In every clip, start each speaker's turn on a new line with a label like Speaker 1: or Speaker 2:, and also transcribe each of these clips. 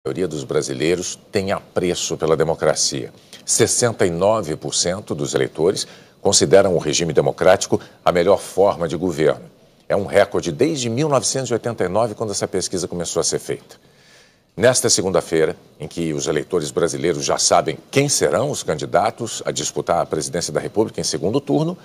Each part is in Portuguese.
Speaker 1: maioria dos brasileiros tem apreço pela democracia. 69% dos eleitores consideram o regime democrático a melhor forma de governo. É um recorde desde 1989, quando essa pesquisa começou a ser feita. Nesta segunda-feira, em que os eleitores brasileiros já sabem quem serão os candidatos a disputar a presidência da República em segundo turno,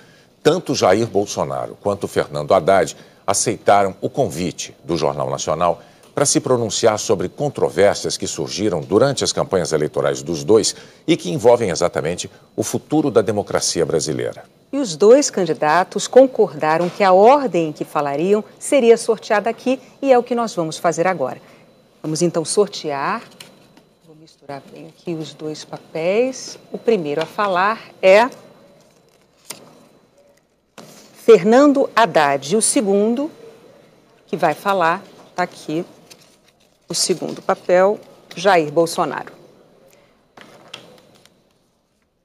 Speaker 1: tanto Jair Bolsonaro quanto Fernando Haddad aceitaram o convite do Jornal Nacional para se pronunciar sobre controvérsias que surgiram durante as campanhas eleitorais dos dois e que envolvem exatamente o futuro da democracia brasileira.
Speaker 2: E os dois candidatos concordaram que a ordem em que falariam seria sorteada aqui e é o que nós vamos fazer agora. Vamos então sortear. Vou misturar bem aqui os dois papéis. O primeiro a falar é Fernando Haddad. E o segundo que vai falar, está aqui, o segundo papel, Jair Bolsonaro.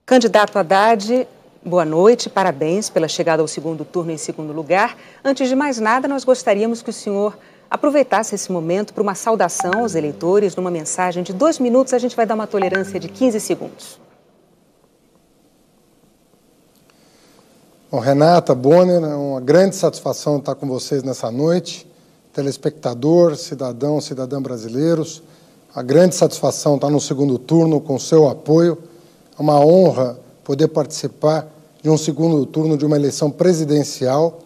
Speaker 2: Candidato Haddad, boa noite, parabéns pela chegada ao segundo turno em segundo lugar. Antes de mais nada, nós gostaríamos que o senhor aproveitasse esse momento para uma saudação aos eleitores, numa mensagem de 2 minutos, a gente vai dar uma tolerância de 15 segundos.
Speaker 3: Bom, Renata, Bonner, é uma grande satisfação estar com vocês nessa noite. Telespectador, cidadão, cidadã brasileiros, a grande satisfação estar no segundo turno com o seu apoio. É uma honra poder participar de um segundo turno de uma eleição presidencial,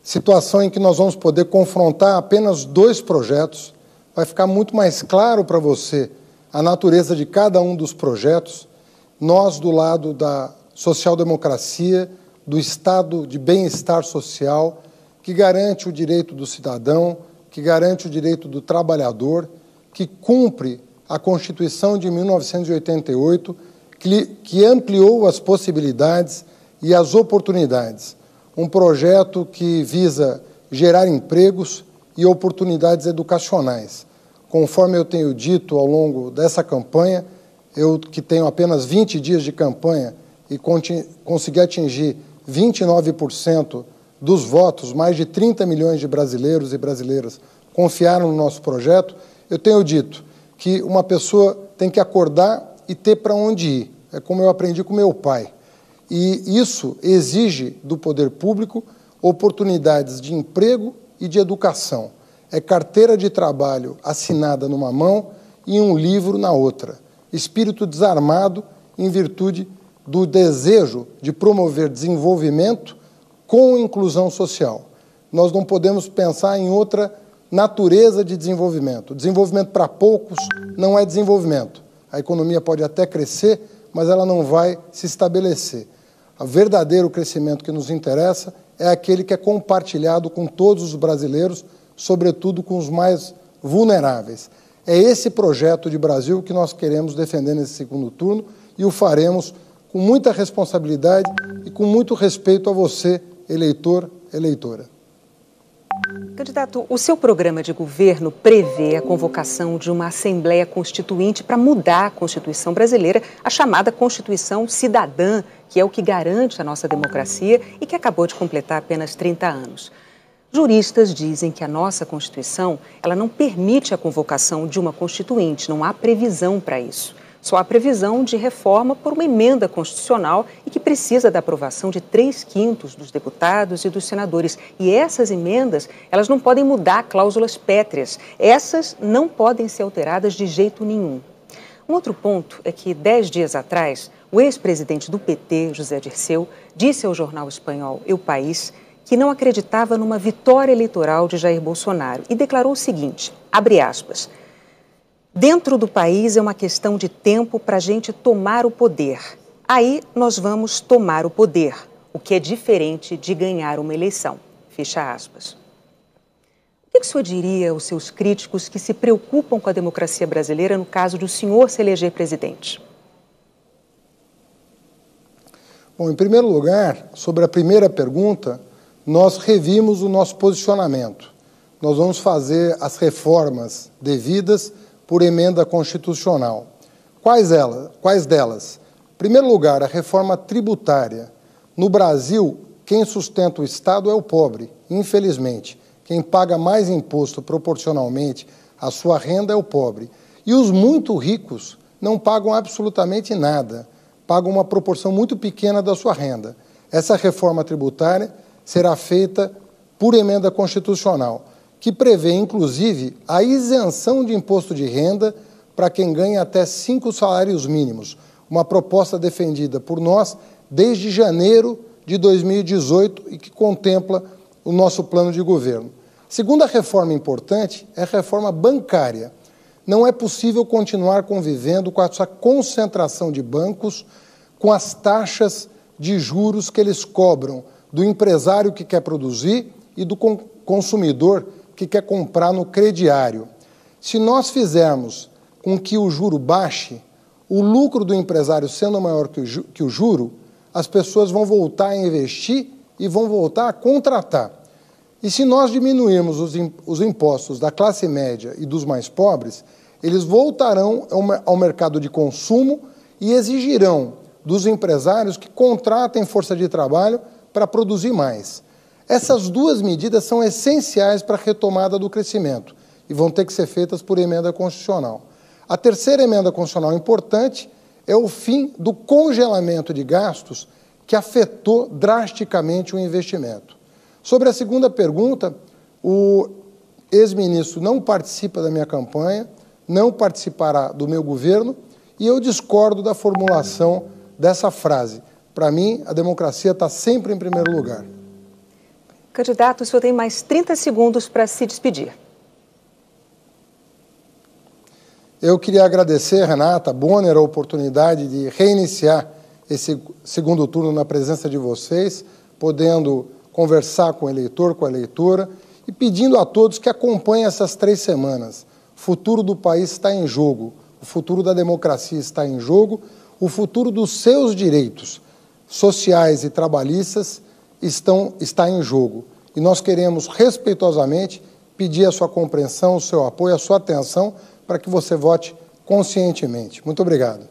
Speaker 3: situação em que nós vamos poder confrontar apenas 2 projetos. Vai ficar muito mais claro para você a natureza de cada um dos projetos. Nós, do lado da social-democracia, do estado de bem-estar social, que garante o direito do cidadão, que garante o direito do trabalhador, que cumpre a Constituição de 1988, que ampliou as possibilidades e as oportunidades. Um projeto que visa gerar empregos e oportunidades educacionais. Conforme eu tenho dito ao longo dessa campanha, eu que tenho apenas 20 dias de campanha e consegui atingir 29% dos votos, mais de 30 milhões de brasileiros e brasileiras confiaram no nosso projeto, eu tenho dito que uma pessoa tem que acordar e ter para onde ir. É como eu aprendi com meu pai. E isso exige do poder público oportunidades de emprego e de educação. É carteira de trabalho assinada numa mão e um livro na outra. Espírito desarmado em virtude do desejo de promover desenvolvimento com inclusão social. Nós não podemos pensar em outra natureza de desenvolvimento. Desenvolvimento para poucos não é desenvolvimento. A economia pode até crescer, mas ela não vai se estabelecer. O verdadeiro crescimento que nos interessa é aquele que é compartilhado com todos os brasileiros, sobretudo com os mais vulneráveis. É esse projeto de Brasil que nós queremos defender nesse segundo turno e o faremos com muita responsabilidade e com muito respeito a você, eleitor, eleitora.
Speaker 2: Candidato, o seu programa de governo prevê a convocação de uma Assembleia Constituinte para mudar a Constituição brasileira, a chamada Constituição Cidadã, que é o que garante a nossa democracia e que acabou de completar apenas 30 anos. Juristas dizem que a nossa Constituição ela não permite a convocação de uma Constituinte, não há previsão para isso. Só há previsão de reforma por uma emenda constitucional e que precisa da aprovação de 3/5 dos deputados e dos senadores. E essas emendas, elas não podem mudar cláusulas pétreas. Essas não podem ser alteradas de jeito nenhum. Um outro ponto é que, 10 dias atrás, o ex-presidente do PT, José Dirceu, disse ao jornal espanhol El País que não acreditava numa vitória eleitoral de Jair Bolsonaro e declarou o seguinte, abre aspas, dentro do país é uma questão de tempo para a gente tomar o poder. Aí nós vamos tomar o poder, o que é diferente de ganhar uma eleição. Fecha aspas. O que o senhor diria aos seus críticos que se preocupam com a democracia brasileira no caso do senhor se eleger presidente?
Speaker 3: Bom, em primeiro lugar, sobre a primeira pergunta, nós revimos o nosso posicionamento. Nós vamos fazer as reformas devidas por emenda constitucional. Quais delas? Em primeiro lugar, a reforma tributária. No Brasil, quem sustenta o Estado é o pobre, infelizmente. Quem paga mais imposto proporcionalmente à sua renda é o pobre. E os muito ricos não pagam absolutamente nada, pagam uma proporção muito pequena da sua renda. Essa reforma tributária será feita por emenda constitucional, que prevê, inclusive, a isenção de imposto de renda para quem ganha até 5 salários mínimos, uma proposta defendida por nós desde janeiro de 2018 e que contempla o nosso plano de governo. Segunda reforma importante é a reforma bancária. Não é possível continuar convivendo com essa concentração de bancos, com as taxas de juros que eles cobram do empresário que quer produzir e do consumidor que quer comprar no crediário. Se nós fizermos com que o juro baixe, o lucro do empresário sendo maior que o juro, as pessoas vão voltar a investir e vão voltar a contratar. E se nós diminuirmos os impostos da classe média e dos mais pobres, eles voltarão ao mercado de consumo e exigirão dos empresários que contratem força de trabalho para produzir mais. Essas duas medidas são essenciais para a retomada do crescimento e vão ter que ser feitas por emenda constitucional. A terceira emenda constitucional importante é o fim do congelamento de gastos que afetou drasticamente o investimento. Sobre a segunda pergunta, o ex-ministro não participa da minha campanha, não participará do meu governo e eu discordo da formulação dessa frase. Para mim, a democracia está sempre em primeiro lugar.
Speaker 2: Candidato, o senhor tem mais 30 segundos para se despedir.
Speaker 3: Eu queria agradecer, Renata Bonner, a oportunidade de reiniciar esse segundo turno na presença de vocês, podendo conversar com o eleitor, com a eleitora, e pedindo a todos que acompanhem essas 3 semanas. O futuro do país está em jogo, o futuro da democracia está em jogo, o futuro dos seus direitos sociais e trabalhistas está em jogo. E nós queremos, respeitosamente, pedir a sua compreensão, o seu apoio, a sua atenção, para que você vote conscientemente. Muito obrigado.